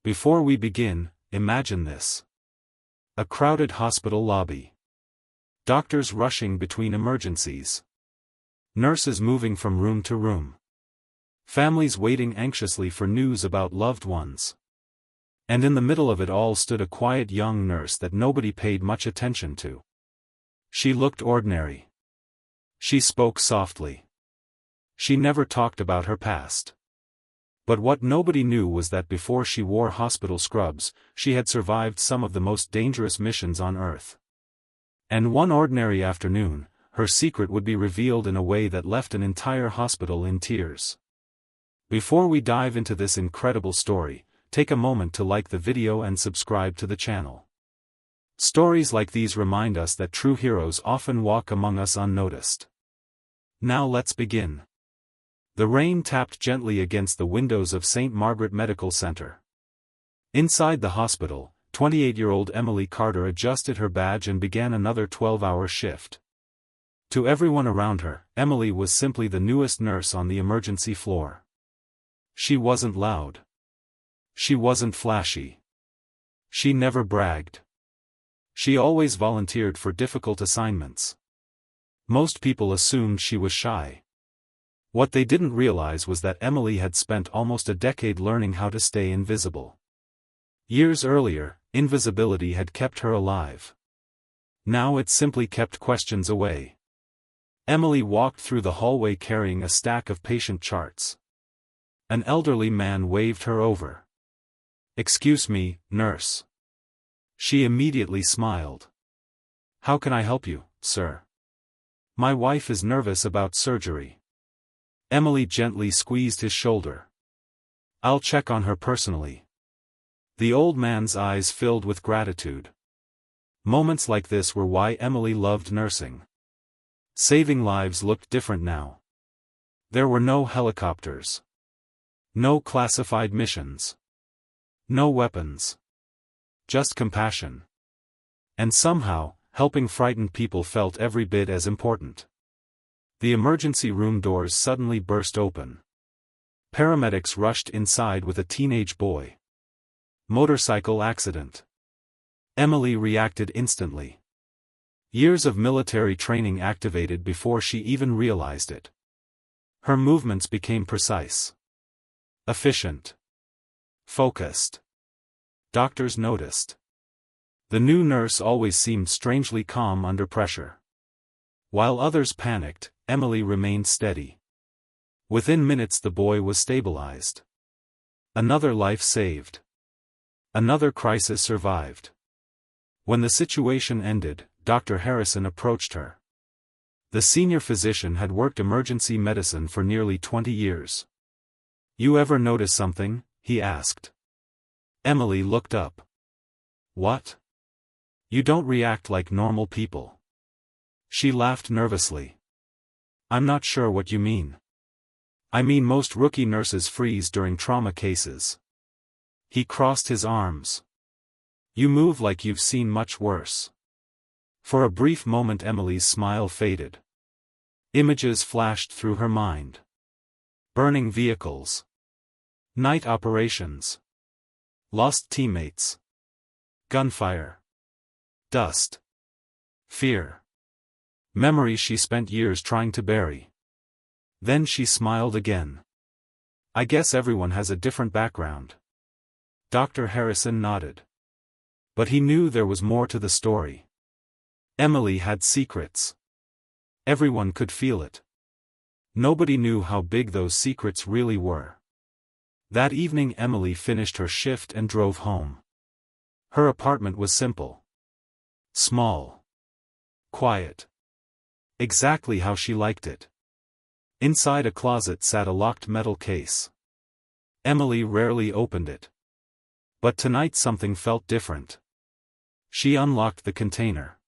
Before we begin, imagine this. A crowded hospital lobby. Doctors rushing between emergencies. Nurses moving from room to room. Families waiting anxiously for news about loved ones. And in the middle of it all stood a quiet young nurse that nobody paid much attention to. She looked ordinary. She spoke softly. She never talked about her past. But what nobody knew was that before she wore hospital scrubs, she had survived some of the most dangerous missions on Earth. And one ordinary afternoon, her secret would be revealed in a way that left an entire hospital in tears. Before we dive into this incredible story, take a moment to like the video and subscribe to the channel. Stories like these remind us that true heroes often walk among us unnoticed. Now let's begin. The rain tapped gently against the windows of St. Margaret Medical Center. Inside the hospital, 28-year-old Emily Carter adjusted her badge and began another 12-hour shift. To everyone around her, Emily was simply the newest nurse on the emergency floor. She wasn't loud. She wasn't flashy. She never bragged. She always volunteered for difficult assignments. Most people assumed she was shy. What they didn't realize was that Emily had spent almost a decade learning how to stay invisible. Years earlier, invisibility had kept her alive. Now it simply kept questions away. Emily walked through the hallway carrying a stack of patient charts. An elderly man waved her over. "Excuse me, nurse." She immediately smiled. "How can I help you, sir?" "My wife is nervous about surgery." Emily gently squeezed his shoulder. "I'll check on her personally." The old man's eyes filled with gratitude. Moments like this were why Emily loved nursing. Saving lives looked different now. There were no helicopters. No classified missions. No weapons. Just compassion. And somehow, helping frightened people felt every bit as important. The emergency room doors suddenly burst open. Paramedics rushed inside with a teenage boy. Motorcycle accident. Emily reacted instantly. Years of military training activated before she even realized it. Her movements became precise. Efficient. Focused. Doctors noticed. The new nurse always seemed strangely calm under pressure. While others panicked, Emily remained steady. Within minutes the boy was stabilized. Another life saved. Another crisis survived. When the situation ended, Dr. Harrison approached her. The senior physician had worked emergency medicine for nearly 20 years. "You ever notice something?" he asked. Emily looked up. "What? You don't react like normal people." She laughed nervously. "I'm not sure what you mean." "I mean most rookie nurses freeze during trauma cases." He crossed his arms. "You move like you've seen much worse." For a brief moment Emily's smile faded. Images flashed through her mind. Burning vehicles. Night operations. Lost teammates. Gunfire. Dust. Fear. Memories she spent years trying to bury. Then she smiled again. "I guess everyone has a different background." Dr. Harrison nodded. But he knew there was more to the story. Emily had secrets. Everyone could feel it. Nobody knew how big those secrets really were. That evening Emily finished her shift and drove home. Her apartment was simple. Small. Quiet. Exactly how she liked it. Inside a closet sat a locked metal case. Emily rarely opened it. But tonight something felt different. She unlocked the container.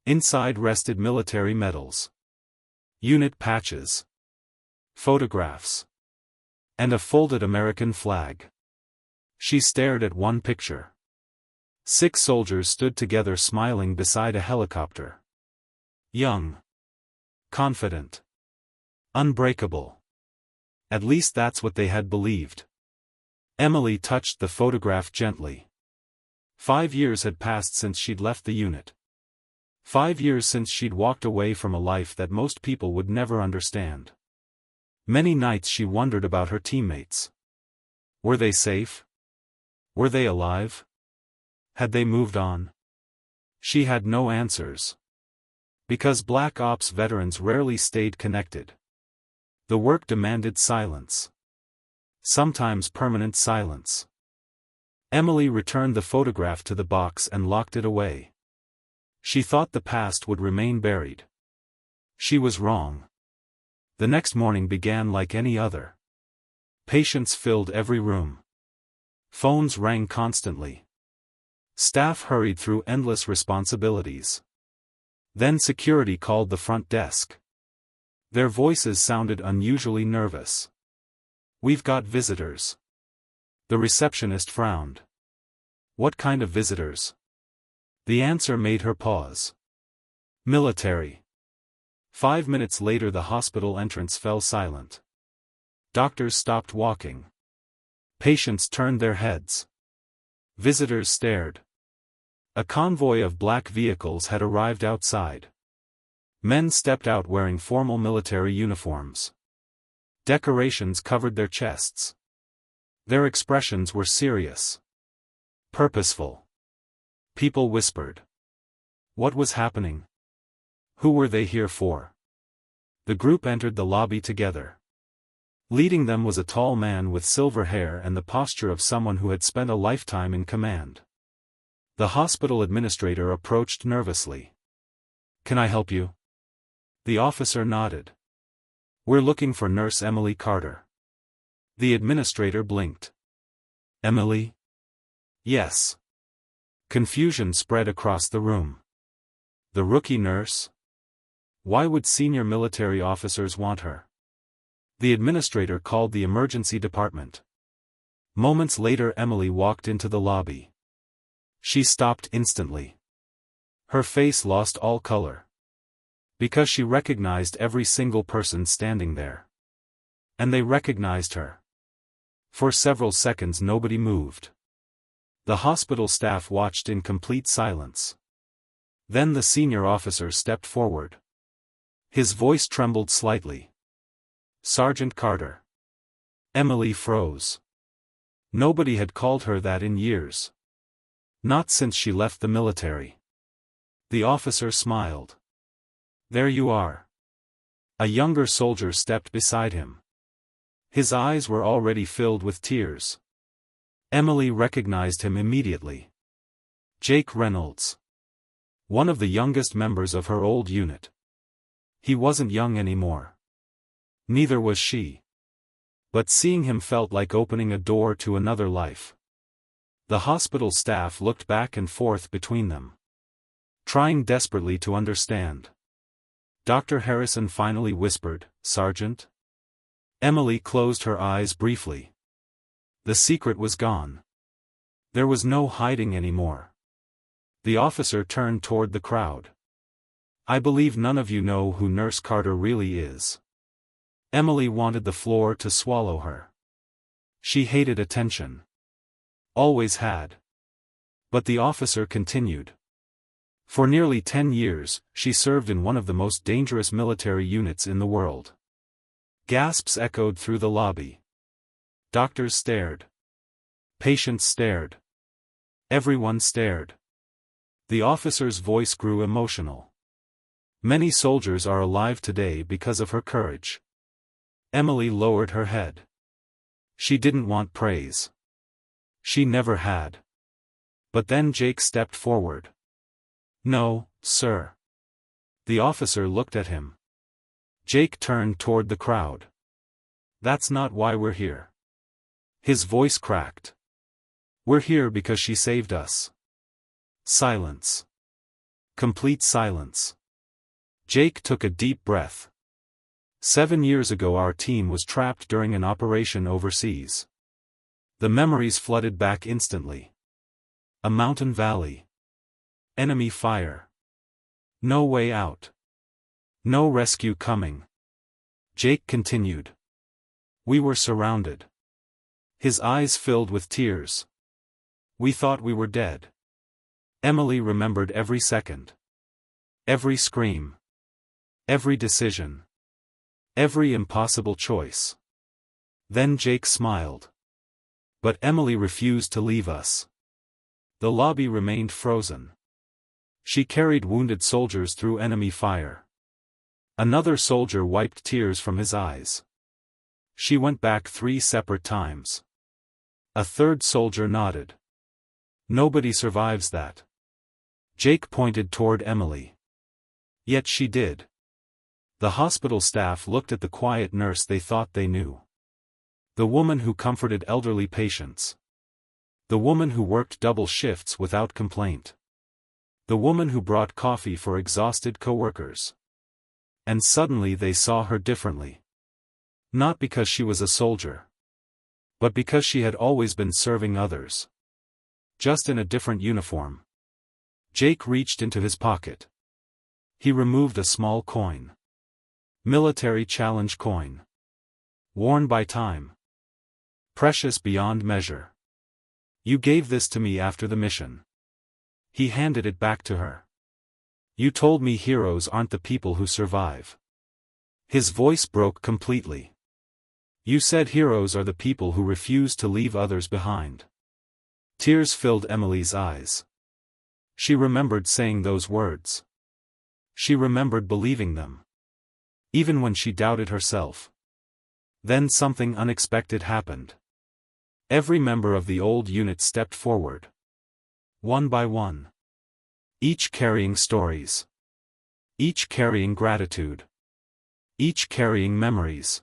Inside rested military medals. Unit patches. Photographs. And a folded American flag. She stared at one picture. 6 soldiers stood together smiling beside a helicopter. Young. Confident. Unbreakable. At least that's what they had believed. Emily touched the photograph gently. 5 years had passed since she'd left the unit. 5 years since she'd walked away from a life that most people would never understand. Many nights she wondered about her teammates. Were they safe? Were they alive? Had they moved on? She had no answers. Because Black Ops veterans rarely stayed connected. The work demanded silence. Sometimes permanent silence. Emily returned the photograph to the box and locked it away. She thought the past would remain buried. She was wrong. The next morning began like any other. Patients filled every room. Phones rang constantly. Staff hurried through endless responsibilities. Then security called the front desk. Their voices sounded unusually nervous. "We've got visitors." The receptionist frowned. "What kind of visitors?" The answer made her pause. "Military." 5 minutes later the hospital entrance fell silent. Doctors stopped walking. Patients turned their heads. Visitors stared. A convoy of black vehicles had arrived outside. Men stepped out wearing formal military uniforms. Decorations covered their chests. Their expressions were serious. Purposeful. People whispered. What was happening? Who were they here for? The group entered the lobby together. Leading them was a tall man with silver hair and the posture of someone who had spent a lifetime in command. The hospital administrator approached nervously. "Can I help you?" The officer nodded. "We're looking for Nurse Emily Carter." The administrator blinked. "Emily?" "Yes." Confusion spread across the room. The rookie nurse? Why would senior military officers want her? The administrator called the emergency department. Moments later Emily walked into the lobby. She stopped instantly. Her face lost all color. Because she recognized every single person standing there. And they recognized her. For several seconds nobody moved. The hospital staff watched in complete silence. Then the senior officer stepped forward. His voice trembled slightly. "Sergeant Carter." Emily froze. Nobody had called her that in years. Not since she left the military. The officer smiled. "There you are." A younger soldier stepped beside him. His eyes were already filled with tears. Emily recognized him immediately. Jake Reynolds. One of the youngest members of her old unit. He wasn't young anymore. Neither was she. But seeing him felt like opening a door to another life. The hospital staff looked back and forth between them. Trying desperately to understand. Dr. Harrison finally whispered, "Sergeant?" Emily closed her eyes briefly. The secret was gone. There was no hiding anymore. The officer turned toward the crowd. "I believe none of you know who Nurse Carter really is." Emily wanted the floor to swallow her. She hated attention. Always had. But the officer continued. For nearly 10 years, she served in one of the most dangerous military units in the world. Gasps echoed through the lobby. Doctors stared. Patients stared. Everyone stared. The officer's voice grew emotional. "Many soldiers are alive today because of her courage." Emily lowered her head. She didn't want praise. She never had. But then Jake stepped forward. "No, sir." The officer looked at him. Jake turned toward the crowd. "That's not why we're here." His voice cracked. "We're here because she saved us." Silence. Complete silence. Jake took a deep breath. 7 years ago our team was trapped during an operation overseas. The memories flooded back instantly. A mountain valley. Enemy fire. No way out. No rescue coming. Jake continued. "We were surrounded." His eyes filled with tears. We thought we were dead. Emily remembered every second. Every scream. Every decision. Every impossible choice. Then Jake smiled. But Emily refused to leave us. The lobby remained frozen. She carried wounded soldiers through enemy fire. Another soldier wiped tears from his eyes. She went back 3 separate times. A third soldier nodded. Nobody survives that. Jake pointed toward Emily. Yet she did. The hospital staff looked at the quiet nurse they thought they knew. The woman who comforted elderly patients. The woman who worked double shifts without complaint. The woman who brought coffee for exhausted coworkers. And suddenly they saw her differently. Not because she was a soldier. But because she had always been serving others. Just in a different uniform. Jake reached into his pocket. He removed a small coin. Military challenge coin. Worn by time. Precious beyond measure. You gave this to me after the mission. He handed it back to her. You told me heroes aren't the people who survive. His voice broke completely. You said heroes are the people who refuse to leave others behind. Tears filled Emily's eyes. She remembered saying those words. She remembered believing them. Even when she doubted herself. Then something unexpected happened. Every member of the old unit stepped forward. One by one. Each carrying stories. Each carrying gratitude. Each carrying memories.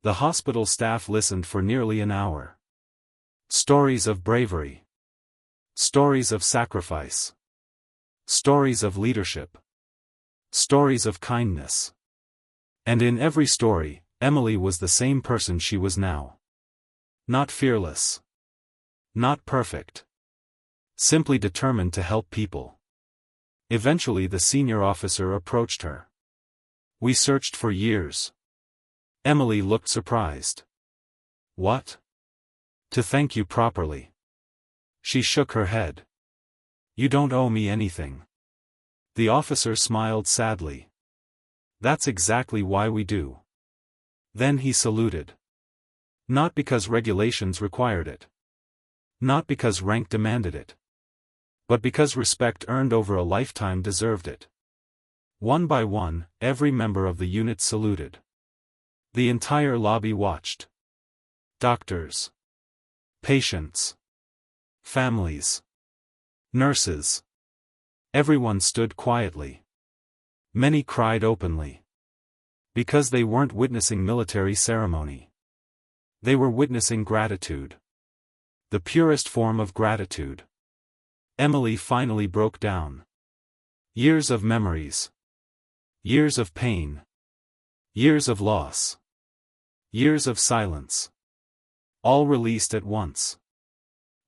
The hospital staff listened for nearly an hour. Stories of bravery. Stories of sacrifice. Stories of leadership. Stories of kindness. And in every story, Emily was the same person she was now. Not fearless. Not perfect. Simply determined to help people. Eventually the senior officer approached her. We searched for years. Emily looked surprised. What? To thank you properly. She shook her head. You don't owe me anything. The officer smiled sadly. That's exactly why we do. Then he saluted. Not because regulations required it. Not because rank demanded it. But because respect earned over a lifetime deserved it. One by one, every member of the unit saluted. The entire lobby watched. Doctors. Patients. Families. Nurses. Everyone stood quietly. Many cried openly. Because they weren't witnessing military ceremony. They were witnessing gratitude. The purest form of gratitude. Emily finally broke down. Years of memories. Years of pain. Years of loss. Years of silence. All released at once.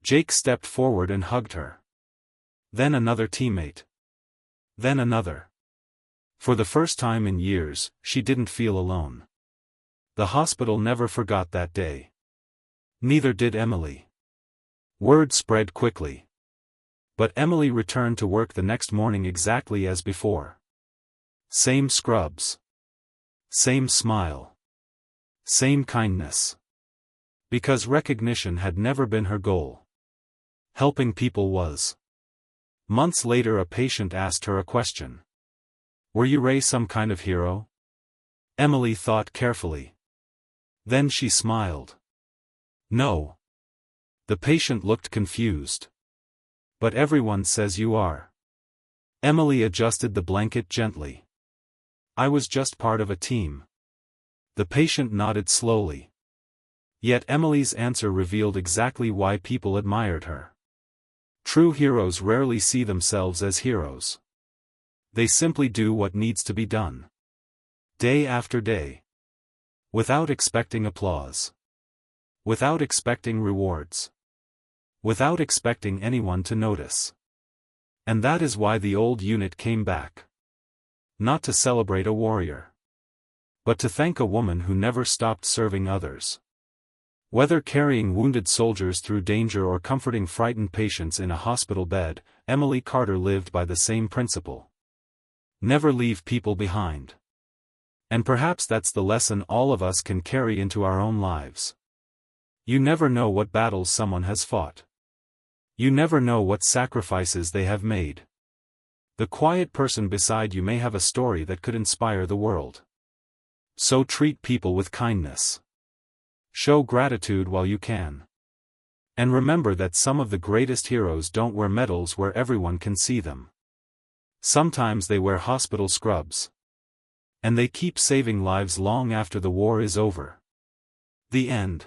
Jake stepped forward and hugged her. Then another teammate. Then another. For the first time in years, she didn't feel alone. The hospital never forgot that day. Neither did Emily. Word spread quickly. But Emily returned to work the next morning exactly as before. Same scrubs. Same smile. Same kindness. Because recognition had never been her goal. Helping people was. Months later a patient asked her a question. Were you raised some kind of hero? Emily thought carefully. Then she smiled. No. The patient looked confused. But everyone says you are. Emily adjusted the blanket gently. I was just part of a team. The patient nodded slowly. Yet Emily's answer revealed exactly why people admired her. True heroes rarely see themselves as heroes. They simply do what needs to be done. Day after day. Without expecting applause. Without expecting rewards. Without expecting anyone to notice. And that is why the old unit came back. Not to celebrate a warrior. But to thank a woman who never stopped serving others. Whether carrying wounded soldiers through danger or comforting frightened patients in a hospital bed, Emily Carter lived by the same principle. Never leave people behind. And perhaps that's the lesson all of us can carry into our own lives. You never know what battles someone has fought. You never know what sacrifices they have made. The quiet person beside you may have a story that could inspire the world. So treat people with kindness. Show gratitude while you can. And remember that some of the greatest heroes don't wear medals where everyone can see them. Sometimes they wear hospital scrubs. And they keep saving lives long after the war is over. The end.